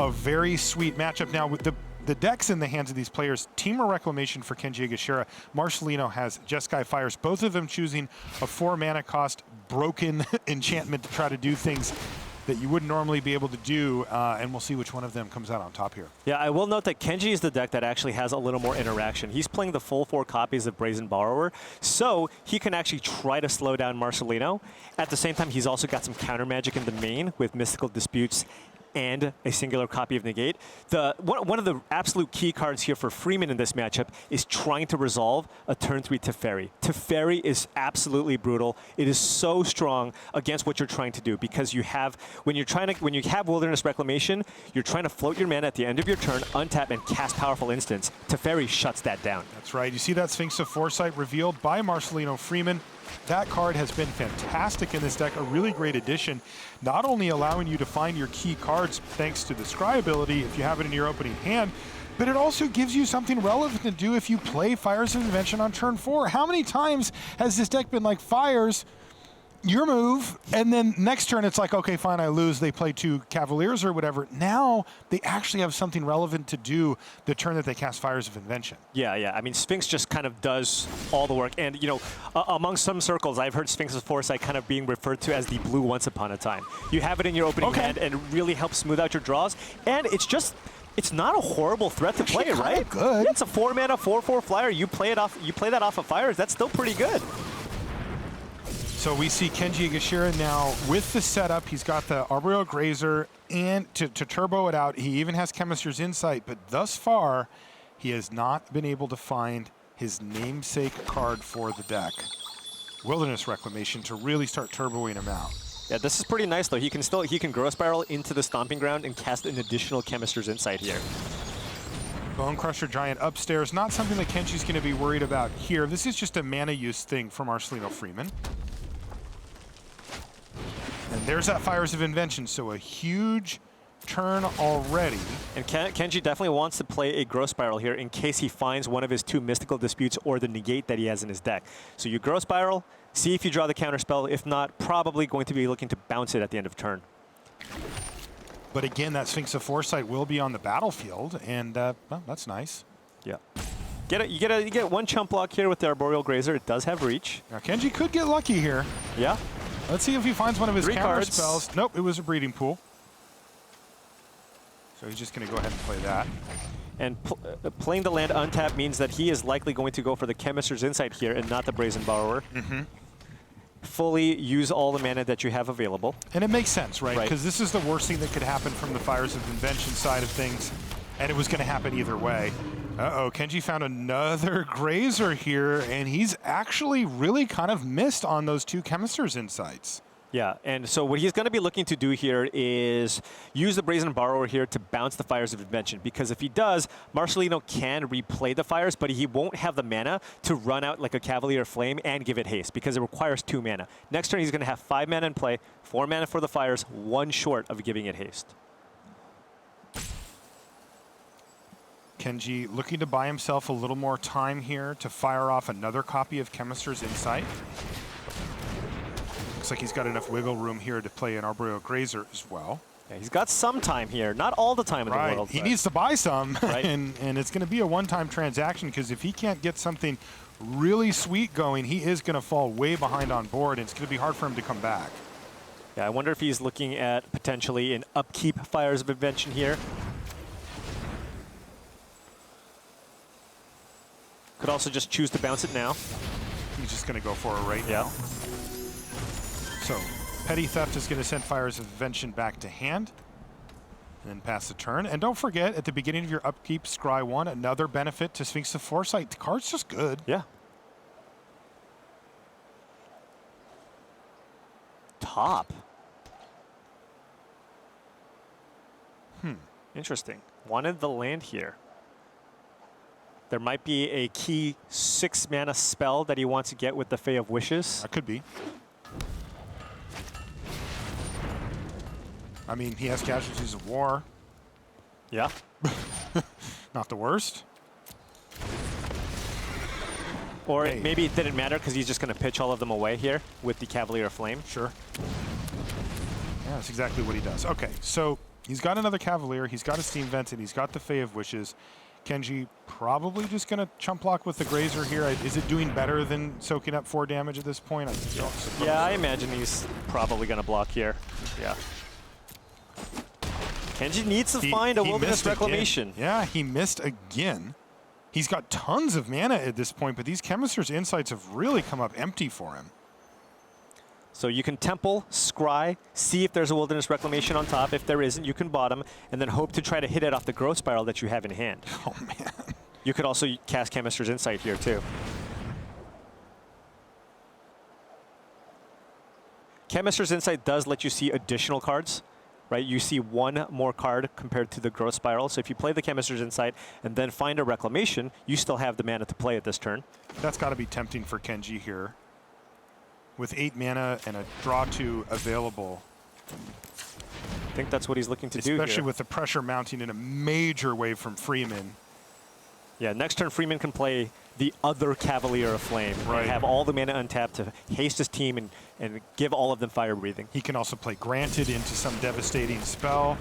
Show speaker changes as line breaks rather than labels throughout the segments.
a very sweet matchup. Now, with the decks in the hands of these players, Temur Reclamation for Kenjia Egashira, Marcelino has Jeskai Fires, both of them choosing a 4-mana cost broken enchantment to try to do things that you wouldn't normally be able to do, and we'll see which one of them comes out on top here.
Yeah, I will note that Kenji is the deck that actually has a little more interaction. He's playing the full 4 copies of Brazen Borrower, so he can actually try to slow down Marcelino. At the same time, he's also got some counter magic in the main with Mystical Disputes and a singular copy of Negate. One of the absolute key cards here for Freeman in this matchup is trying to resolve a turn 3 Teferi. Teferi is absolutely brutal. It is so strong against what you're trying to do because you have, when you have Wilderness Reclamation, you're trying to float your mana at the end of your turn, untap, and cast powerful instants. Teferi shuts that down.
That's right. You see that Sphinx of Foresight revealed by Marcelino Freeman. That card has been fantastic in this deck, a really great addition, not only allowing you to find your key cards thanks to the Scry ability if you have it in your opening hand, but it also gives you something relevant to do if you play Fires of Invention on turn 4. How many times has this deck been like, Fires, your move, and then next turn it's like, okay, fine, I lose, they play 2 Cavaliers or whatever. Now they actually have something relevant to do the turn that they cast Fires of Invention.
Yeah. I mean, Sphinx just kind of does all the work. And, you know, among some circles, I've heard Sphinx of Foresight kind of being referred to as the blue Once Upon a Time. You have it in your opening hand and it really helps smooth out your draws. And it's not a horrible threat to play, right?
Good.
Yeah, it's a 4-mana, 4/4 flyer. You play that off of Fires, that's still pretty good.
So we see Kenjia Egashira now with the setup. He's got the Arboreal Grazer, and to turbo it out, he even has Chemist's Insight, but thus far, he has not been able to find his namesake card for the deck. Wilderness Reclamation to really start turboing him out.
Yeah, this is pretty nice though. He can Growth Spiral into the Stomping Ground and cast an additional Chemist's Insight here.
Bone Crusher Giant upstairs, not something that Kenji's going to be worried about here. This is just a mana use thing for Marcelino Freeman. And there's that Fires of Invention, so a huge turn already.
And Kenji definitely wants to play a Growth Spiral here in case he finds one of his 2 Mystical Disputes or the Negate that he has in his deck. So you Growth Spiral, see if you draw the counter spell. If not, probably going to be looking to bounce it at the end of turn.
But again, that Sphinx of Foresight will be on the battlefield, and well, that's nice.
Yeah. You get 1 chump block here with the Arboreal Grazer. It does have reach.
Now Kenji could get lucky here.
Yeah.
Let's see if he finds one of his
3
counter
cards.
spells. Nope, it was a Breeding Pool. So he's just going to go ahead and play that.
And playing the land untapped means that he is likely going to go for the Chemist's Insight here and not the Brazen Borrower. Fully use all the mana that you have available.
And it makes sense, right? Because this is the worst thing that could happen from the Fires of Invention side of things, and it was going to happen either way. Uh-oh, Kenji found another Grazer here, and he's actually really kind of missed on those 2 Chemist's Insights.
Yeah, and so what he's going to be looking to do here is use the Brazen Borrower here to bounce the Fires of Invention, because if he does, Marcelino can replay the Fires, but he won't have the mana to run out like a Cavalier Flame and give it haste, because it requires 2 mana. Next turn, he's going to have 5 mana in play, 4 mana for the Fires, 1 short of giving it haste.
Kenji looking to buy himself a little more time here to fire off another copy of Chemist's Insight. Looks like he's got enough wiggle room here to play an Arboreal Grazer as well.
Yeah, he's got some time here, not all the time in the world.
He needs to buy some,
right.
and it's going to be a one-time transaction, because if he can't get something really sweet going, he is going to fall way behind on board, and it's going to be hard for him to come back.
Yeah, I wonder if he's looking at potentially an upkeep Fires of Invention here. Could also just choose to bounce it now.
He's just going to go for it right now. So, Petty Theft is going to send Fires of Invention back to hand. And then pass the turn. And don't forget, at the beginning of your upkeep, scry 1, another benefit to Sphinx of Foresight. The card's just good.
Yeah. Top. Interesting. Wanted the land here. There might be a key 6-mana spell that he wants to get with the Fae of Wishes.
That could be. I mean, he has Casualties of War.
Yeah.
Not the worst.
Or maybe it didn't matter because he's just going to pitch all of them away here with the Cavalier Flame.
Sure. Yeah, that's exactly what he does. Okay, so He's got another Cavalier, he's got a Steam Vent, and he's got the Fae of Wishes. Kenji probably just going to chump block with the Grazer here. Is it doing better than soaking up 4 damage at this point?
Yeah, I imagine he's probably going to block here. Yeah. Kenji needs to find a Wilderness Reclamation.
Yeah, he missed again. He's got tons of mana at this point, but these Chemister's Insights have really come up empty for him.
So you can Temple, Scry, see if there's a Wilderness Reclamation on top. If there isn't, you can bottom, and then hope to try to hit it off the Growth Spiral that you have in hand.
Oh, man.
You could also cast Chemister's Insight here, too. Chemister's Insight does let you see additional cards, right? You see 1 more card compared to the Growth Spiral. So if you play the Chemister's Insight and then find a Reclamation, you still have the mana to play at this turn.
That's got to be tempting for Kenji here. With 8 mana and a draw 2 available.
I think that's what he's looking to do here.
Especially with the pressure mounting in a major wave from Freeman.
Yeah, next turn Freeman can play the other Cavalier of Flame.
Right.
And have all the mana untapped to haste his team and give all of them fire breathing.
He can also play Granted into some devastating spell.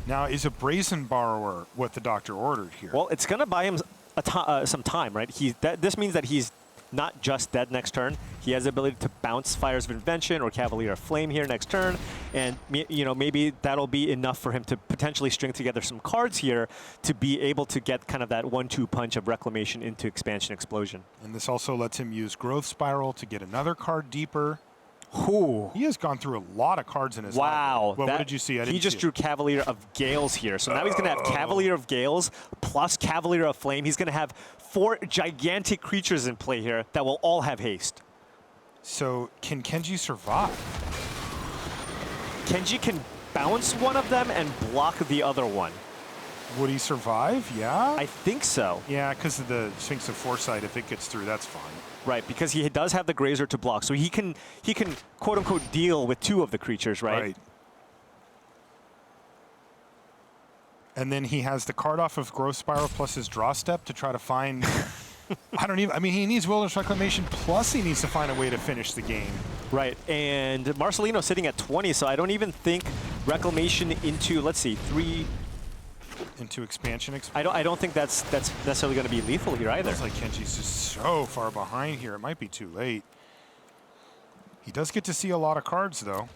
Now, is a Brazen Borrower what the doctor ordered here?
Well, it's going to buy him some time, right? This means that he's not just dead next turn. He has the ability to bounce Fires of Invention or Cavalier of Flame here next turn, and maybe that'll be enough for him to potentially string together some cards here to be able to get kind of that 1-2 punch of Reclamation into Expansion Explosion.
And this also lets him use Growth Spiral to get another card deeper.
Ooh.
He has gone through a lot of cards in his
Wow.
life. Well, what did you see?
He just drew Cavalier of Gales here. So now he's going to have Cavalier of Gales plus Cavalier of Flame. He's going to have 4 gigantic creatures in play here that will all have haste.
So can Kenji survive?
Kenji can bounce one of them and block the other one.
Would he survive? Yeah?
I think so.
Yeah, because of the Sphinx of Foresight. If it gets through, that's fine.
Right, because he does have the Grazer to block, so he can quote unquote deal with 2 of the creatures, right?
Right. And then he has the card off of Growth Spiral plus his draw step to try to find. I mean, he needs Wilderness Reclamation plus he needs to find a way to finish the game.
Right, and Marcelino sitting at 20, so I don't even think Reclamation into, let's see, 3.
Into expansion.
I don't think that's necessarily going to be lethal here either.
It's like Kenji's just so far behind here. It might be too late. He does get to see a lot of cards, though.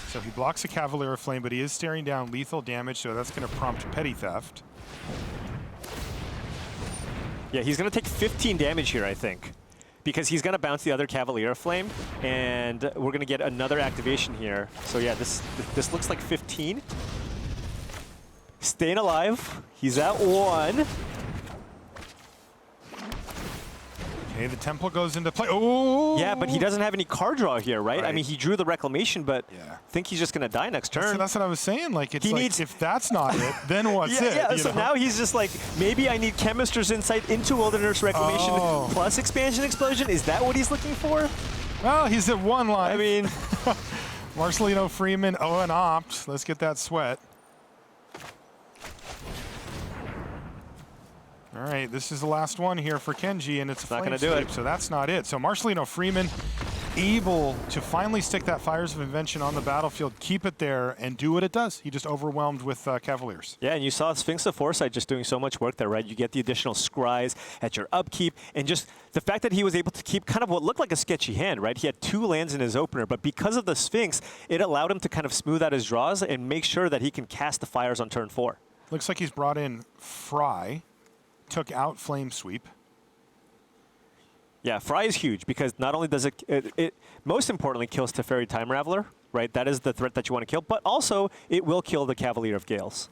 So he blocks a Cavalier of Flame, but he is staring down lethal damage, so that's going to prompt Petty Theft.
Yeah, he's going to take 15 damage here, I think, because he's going to bounce the other Cavalier of Flame, and we're going to get another activation here. So yeah, this looks like 15. Staying alive. He's at 1.
Okay, the Temple goes into play. Oh!
Yeah, but he doesn't have any card draw here, right? I mean, he drew the Reclamation, but I think he's just going to die next turn.
That's what I was saying. Like, it's like, if that's not it, then what's it?
Yeah, so now he's just like, maybe I need Chemister's Insight into Wilderness Reclamation plus Expansion Explosion. Is that what he's looking for?
Well, he's at 1 life.
I mean,
Marcelino, Freeman, and Opt. Let's get that sweat. All right, this is the last one here for Kenji, and it's
not going to do it.
So that's not it. So Marcelino, Freeman, able to finally stick that Fires of Invention on the battlefield, keep it there, and do what it does. He just overwhelmed with Cavaliers.
Yeah, and you saw Sphinx of Foresight just doing so much work there, right? You get the additional scries at your upkeep, and just the fact that he was able to keep kind of what looked like a sketchy hand, right? He had 2 lands in his opener, but because of the Sphinx, it allowed him to kind of smooth out his draws and make sure that he can cast the Fires on turn 4.
Looks like he's brought in Fry. Took out Flame Sweep.
Yeah, Fry is huge because not only does it most importantly kills Teferi Time Raveler, right? That is the threat that you want to kill, but also it will kill the Cavalier of Gales.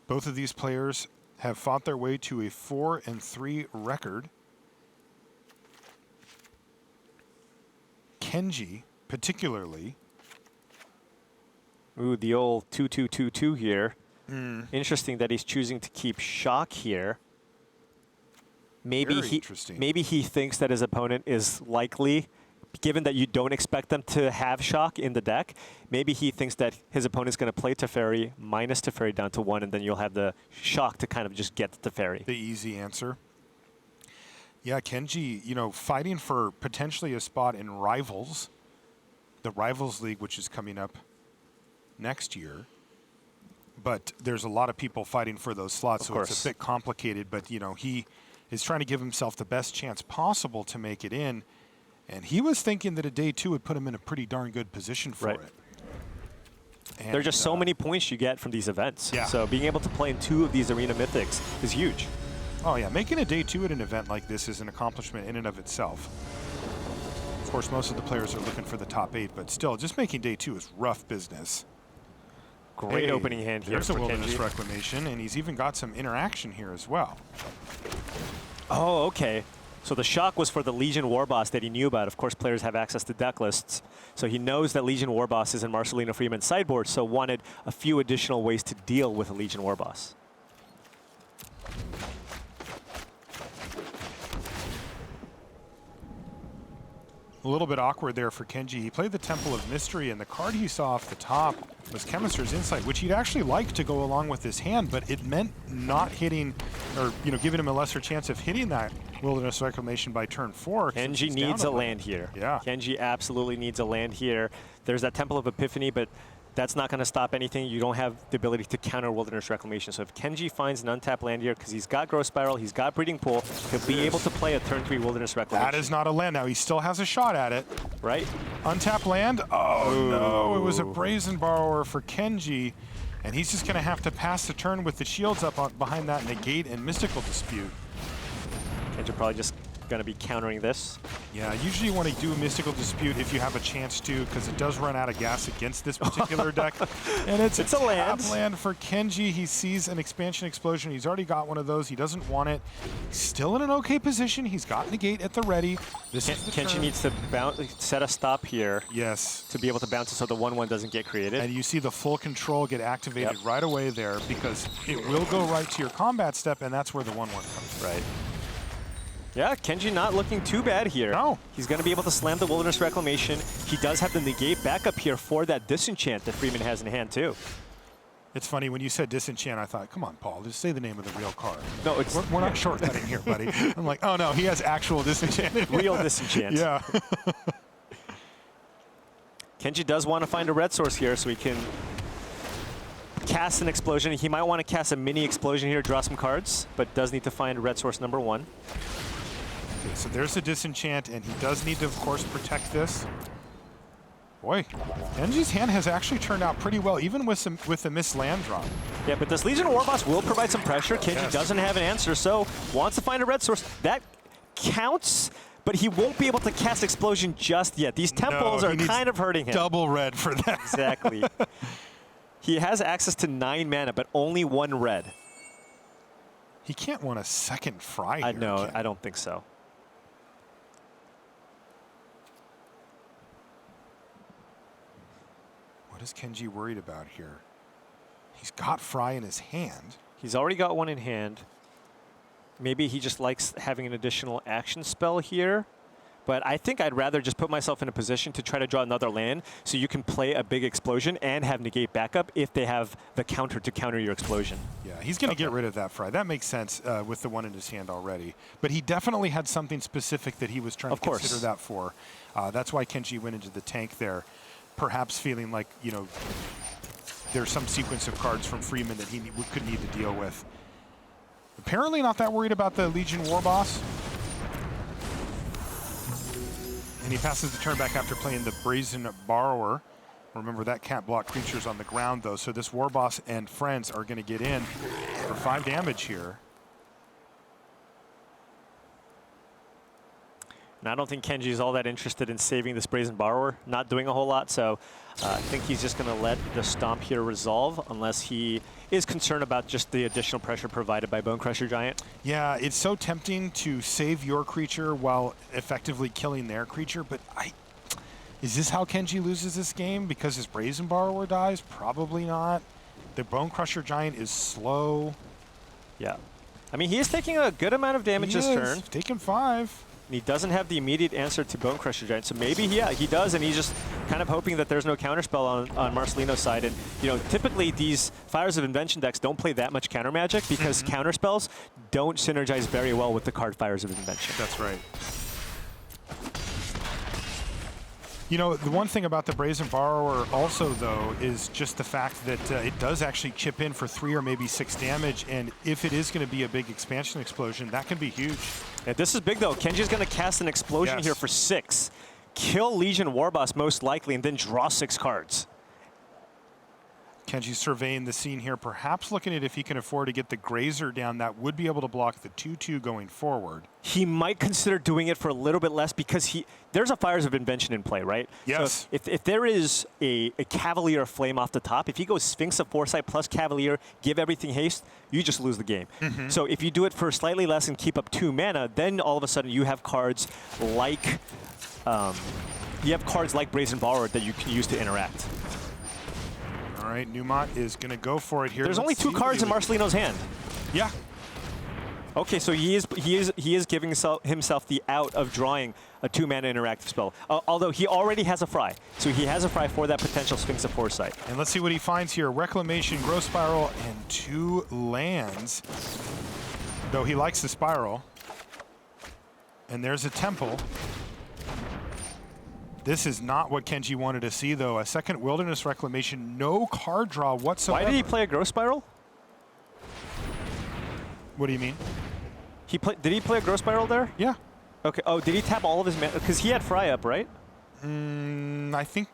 Both of these players have fought their way to a 4-3 record. Kenji, particularly.
Ooh, the old 2-2-2-2 here. Interesting that he's choosing to keep Shock here. Maybe he thinks that his opponent is likely, given that you don't expect them to have Shock in the deck, maybe he thinks that his opponent's going to play Teferi minus Teferi down to 1, and then you'll have the Shock to kind of just get the Teferi.
The easy answer. Yeah, Kenji, you know, fighting for potentially a spot in Rivals, the Rivals League, which is coming up next year. But there's a lot of people fighting for those slots, so it's a bit complicated. But, you know, he is trying to give himself the best chance possible to make it in. And he was thinking that a day 2 would put him in a pretty darn good position for it. And
there are just so many points you get from these events.
Yeah.
So being able to play in 2 of these arena mythics is huge.
Oh, yeah. Making a day 2 at an event like this is an accomplishment in and of itself. Of course, most of the players are looking for the top 8, but still, just making day 2 is rough business.
Great opening hand here.
There's a Wilderness Reclamation, and he's even got some interaction here as well.
Oh, okay. So the shock was for the Legion Warboss that he knew about. Of course, players have access to deck lists. So he knows that Legion Warboss is in Marcelino Freeman's sideboard, so wanted a few additional ways to deal with a Legion Warboss.
A little bit awkward there for Kenji. He played the Temple of Mystery, and the card he saw off the top was Chemister's Insight, which he'd actually like to go along with his hand, but it meant not hitting, or, you know, giving him a lesser chance of hitting that Wilderness Reclamation by turn 4.
Kenji needs a land here.
Yeah.
Kenji absolutely needs a land here. There's that Temple of Epiphany, but that's not going to stop anything. You don't have the ability to counter Wilderness Reclamation. So if Kenji finds an untapped land here, because he's got Growth Spiral, he's got Breeding Pool, he'll be able to play a turn 3 Wilderness Reclamation.
That is not a land. Now he still has a shot at it.
Right?
Untapped land. Oh, no. It was a Brazen Borrower for Kenji. And he's just going to have to pass the turn with the shields up behind that Negate and Mystical Dispute.
Kenji probably just going to be countering this.
Yeah, usually you want to do a Mystical Dispute if you have a chance to, because it does run out of gas against this particular deck. And it's a land for Kenji. He sees an Expansion Explosion. He's already got one of those. He doesn't want it. Still in an okay position. He's got Negate at the ready.
Kenji needs to set a stop here.
Yes.
To be able to bounce it so the 1/1 doesn't get created.
And you see the full control get activated right away there, because it will go right to your combat step, and that's where the 1/1 comes.
Right. Yeah, Kenji not looking too bad here.
No.
He's going to be able to slam the Wilderness Reclamation. He does have the Negate backup here for that Disenchant that Freeman has in hand, too.
It's funny, when you said Disenchant, I thought, come on, Paul, just say the name of the real card.
No,
we're not shortcutting here, buddy. I'm like, oh, no, he has actual Disenchant.
Real Disenchant.
Yeah.
Kenji does want to find a red source here so he can cast an explosion. He might want to cast a mini explosion here, draw some cards, but does need to find red source number 1.
Okay, so there's the Disenchant, and he does need to, of course, protect this. Boy, Kenji's hand has actually turned out pretty well, even with the missed land drop.
Yeah, but this Legion Warboss will provide some pressure. Kenji doesn't have an answer, so wants to find a red source. That counts, but he won't be able to cast Explosion just yet. These temples are kind of hurting him.
Double red for that.
Exactly. He has access to 9 mana, but only 1 red.
He can't want a second Fry here.
No, I don't think so.
What is Kenji worried about here? He's got Fry in his hand.
He's already got one in hand. Maybe he just likes having an additional action spell here. But I think I'd rather just put myself in a position to try to draw another land so you can play a big explosion and have Negate backup if they have the counter to counter your explosion.
Yeah, he's going to get rid of that Fry. That makes sense with the one in his hand already. But he definitely had something specific that he was trying to consider that for. That's why Kenji went into the tank there, perhaps feeling like, you know, there's some sequence of cards from Freeman that he could need to deal with. Apparently not that worried about the Legion Warboss. And he passes the turn back after playing the Brazen Borrower. Remember, that can't block creatures on the ground, though, so this Warboss and friends are going to get in for 5 damage here.
And I don't think Kenji is all that interested in saving this Brazen Borrower, not doing a whole lot, so I think he's just going to let the Stomp here resolve unless he is concerned about just the additional pressure provided by Bone Crusher Giant.
Yeah, it's so tempting to save your creature while effectively killing their creature, but is this how Kenji loses this game? Because his Brazen Borrower dies? Probably not. The Bone Crusher Giant is slow.
Yeah. I mean, he is taking a good amount of damage this turn.
Taking 5.
And he doesn't have the immediate answer to Bone Crusher Giant, so maybe, yeah, he does, and he's just kind of hoping that there's no counterspell on Marcelino's side. And, you know, typically these Fires of Invention decks don't play that much counter magic because counterspells don't synergize very well with the card Fires of Invention.
That's right. You know, the one thing about the Brazen Borrower also, though, is just the fact that it does actually chip in for 3 or maybe 6 damage, and if it is going to be a big expansion explosion, that can be huge.
Yeah, this is big, though. Kenji's going to cast an explosion here for 6, kill Legion Warboss most likely, and then draw 6 cards.
Kenji's surveying the scene here, perhaps looking at if he can afford to get the Grazer down. That would be able to block the 2/2 going forward.
He might consider doing it for a little bit less because there's a Fires of Invention in play, right?
Yes.
So if there is a Cavalier of Flame off the top, if he goes Sphinx of Foresight plus Cavalier, give everything haste, you just lose the game. So if you do it for slightly less and keep up 2 mana, then all of a sudden you have cards like Brazen Borrower that you can use to interact.
All right, Nummy is going to go for it here.
There's only 2 cards in Marcelino's hand.
Yeah.
Okay, so he is giving himself the out of drawing a 2-mana interactive spell. Although he already has a Fry, so he has a Fry for that potential Sphinx of Foresight.
And let's see what he finds here: Reclamation, Growth Spiral, and 2 lands. Though he likes the Spiral. And there's a Temple. This is not what Kenji wanted to see, though. A second Wilderness Reclamation, no card draw whatsoever.
Why did he play a Growth Spiral?
What do you mean?
Did he play a Growth Spiral there?
Yeah.
Okay. Oh, did he tap all of his mana? Because he had Fry up, right?
I think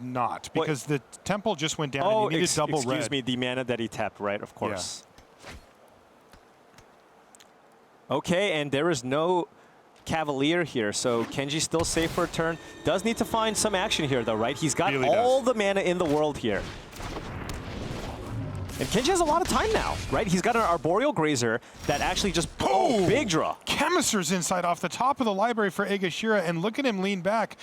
not, because the Temple just went down and he needed double red.
Excuse me, the mana that he tapped, right? Of course. Yeah. Okay, and there is no Cavalier here, so Kenji's still safe for a turn. Does need to find some action here, though, right? He's got
really
all the mana in the world here. And Kenji has a lot of time now, right? He's got an Arboreal Grazer that actually just, big draw.
Chemister's Insight off the top of the library for Egashira, and look at him lean back.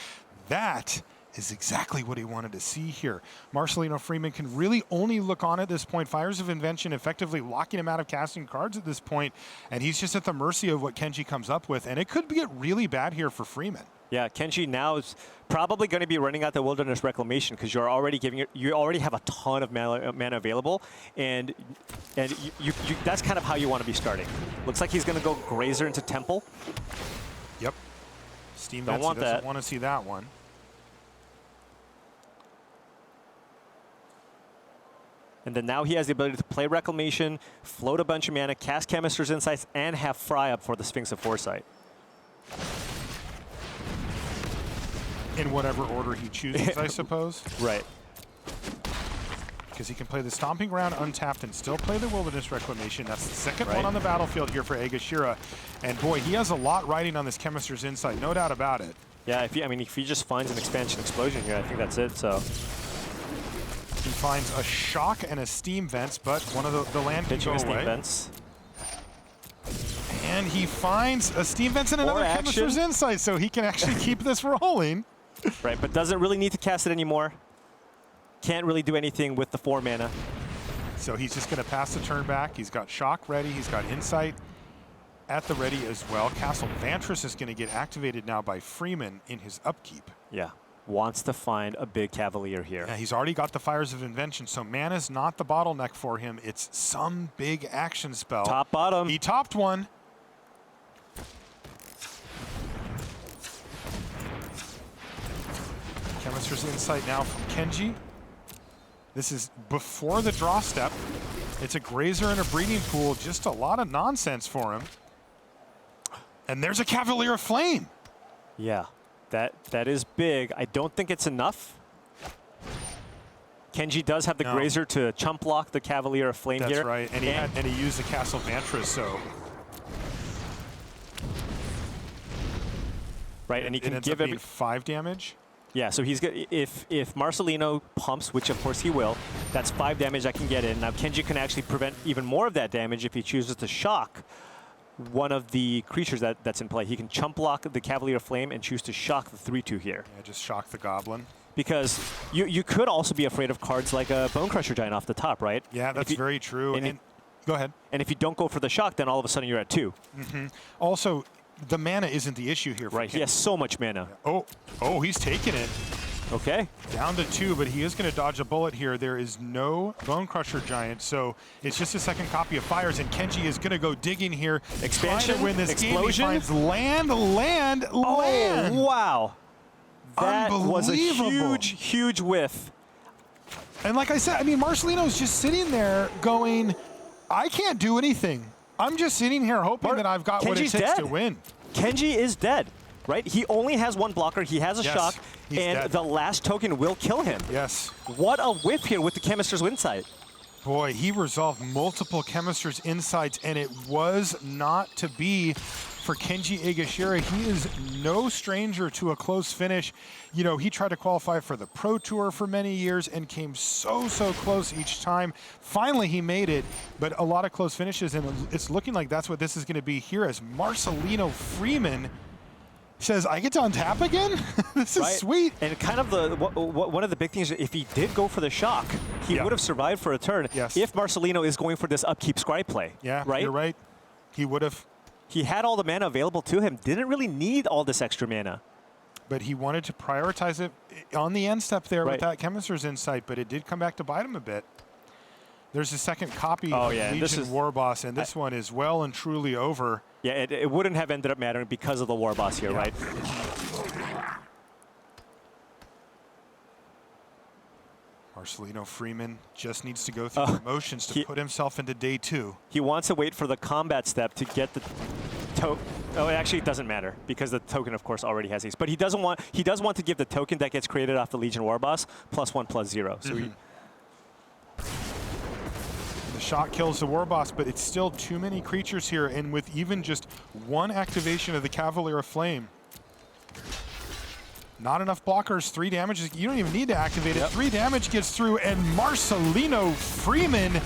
That is exactly what he wanted to see here. Marcelino Freeman can really only look on at this point. Fires of Invention effectively locking him out of casting cards at this point, and he's just at the mercy of what Kenji comes up with, and it could get really bad here for Freeman.
Yeah, Kenji now is probably going to be running out the Wilderness Reclamation because you already have a ton of mana available, and that's kind of how you want to be starting. Looks like he's going to go Grazer into Temple.
Yep. Steam Vents, he doesn't want to see that one.
And then now he has the ability to play Reclamation, float a bunch of mana, cast Chemister's Insights, and have Fry up for the Sphinx of Foresight.
In whatever order he chooses, I suppose.
Right.
Because he can play the Stomping Ground untapped and still play the Wilderness Reclamation. That's the second one on the battlefield here for Egashira. And boy, he has a lot riding on this Chemister's Insight, no doubt about it.
Yeah, if he just finds an Expansion Explosion here, I think that's it, so.
He finds a Shock and a Steam Vents, but one of the land can go away.
Steam Vents.
And he finds a Steam Vents and another Chemister's Insight, so he can actually keep this rolling.
Right, but doesn't really need to cast it anymore. Can't really do anything with the 4 mana.
So he's just going to pass the turn back. He's got Shock ready. He's got Insight at the ready as well. Castle Vantress is going to get activated now by Freeman in his upkeep.
Yeah. Wants to find a big Cavalier here.
Yeah, he's already got the Fires of Invention, so mana's not the bottleneck for him. It's some big action spell.
Top bottom.
He topped one. Chemister's Insight now from Kenji. This is before the draw step. It's a Grazer and a Breeding Pool. Just a lot of nonsense for him. And there's a Cavalier of Flame.
Yeah. That is big. I don't think it's enough. Kenji does have the Grazer to chump block the Cavalier of Flame here.
That's right, and he used the Castle Vantress, so.
Right, and he can give
it 5 damage.
Yeah, so he's if Marcelino pumps, which of course he will, that's 5 damage I can get in. Now Kenji can actually prevent even more of that damage if he chooses to shock one of the creatures that's in play. He can chump block the Cavalier of Flame and choose to shock the 3/2 here.
Yeah, just shock the Goblin.
Because you could also be afraid of cards like a Bone Crusher Giant off the top, right?
Yeah, that's very true. And go ahead.
And if you don't go for the shock, then all of a sudden you're at 2.
Also, the mana isn't the issue here. For
Right, he has so much mana.
Oh, he's taking it.
Okay.
Down to 2, but he is going to dodge a bullet here. There is no Bone Crusher Giant, so it's just a second copy of Fires, and Kenji is going to go digging here.
Expansion,
trying to win this
explosion.
game. He finds land.
Oh, wow. That was a
Unbelievable.
huge whiff.
And like I said, I mean, Marcelino's just sitting there going, I can't do anything. I'm just sitting here hoping that I've got what it
Kenji's
takes
dead.
to win.
Kenji is dead, right? He only has one blocker. He has a
Yes,
shock,
he's
and
dead.
the last token will kill him.
Yes.
What a whiff here with the Chemister's Insight.
Boy, he resolved multiple Chemister's Insights, and it was not to be for Kenji Egashira. He is no stranger to a close finish. You know, he tried to qualify for the Pro Tour for many years and came so close each time. Finally, he made it, but a lot of close finishes, and it's looking like that's what this is going to be here as Marcelino Freeman says, I get to untap again? This is sweet.
And kind of one of the big things, if he did go for the shock, he would have survived for a turn.
Yes.
If Marcelino is going for this upkeep scry play.
Yeah,
right?
You're right. He would have.
He had all the mana available to him, didn't really need all this extra mana.
But he wanted to prioritize it on the end step there
Right.
with that Chemister's Insight, but it did come back to bite him a bit. There's a second copy of Legion Warboss, and this one is well and truly over.
Yeah, it wouldn't have ended up mattering because of the Warboss here, right?
Marcelino Freeman just needs to go through the motions to put himself into day 2.
He wants to wait for the combat step to get the token. Oh, actually, it doesn't matter because the token, of course, already has haste. But he does want to give the token that gets created off the Legion Warboss +1/+0. So
the shot kills the Warboss, but it's still too many creatures here, and with even just one activation of the Cavalier of Flame, not enough blockers, 3 damage. You don't even need to activate it. 3 damage gets through, and Marcelino Freeman